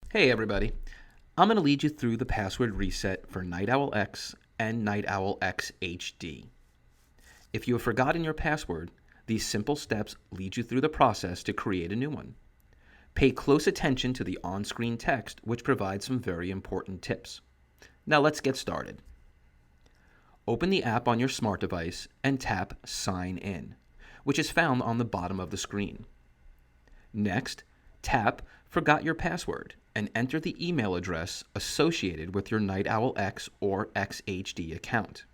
Hey everybody, I'm going to lead you through the password reset for Night Owl X and Night Owl X HD. If you have forgotten your password, these simple steps lead you through the process to create a new one. Pay close attention to the on-screen text, which provides some very important tips. Now let's get started. Open the app on your smart device and tap Sign In, which is found on the bottom of the screen. Next, tap Forgot Your Password and enter the email address associated with your Night Owl X or XHD account.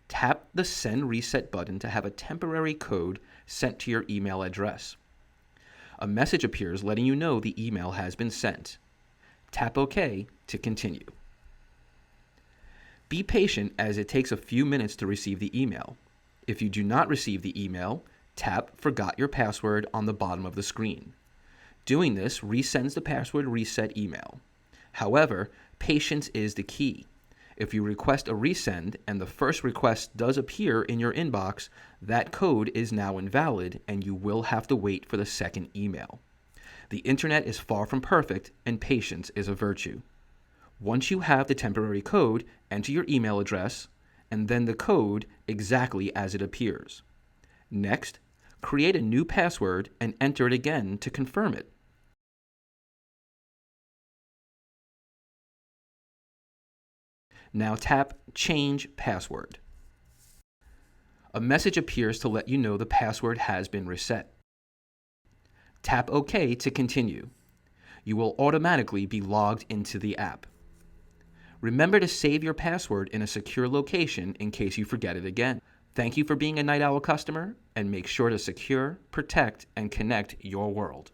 Tap the Send Reset button to have a temporary code sent to your email address. A message appears letting you know the email has been sent. Tap OK to continue. Be patient as it takes a few minutes to receive the email. If you do not receive the email, tap Forgot Your Password on the bottom of the screen. Doing this resends the password reset email. However, patience is the key. If you request a resend and the first request does appear in your inbox, that code is now invalid and you will have to wait for the second email. The internet is far from perfect and patience is a virtue. Once you have the temporary code, enter your email address and then the code exactly as it appears. Next, create a new password and enter it again to confirm it. Now tap Change Password. A message appears to let you know the password has been reset. Tap OK to continue. You will automatically be logged into the app. Remember to save your password in a secure location in case you forget it again. Thank you for being a Night Owl customer, and make sure to secure, protect, and connect your world.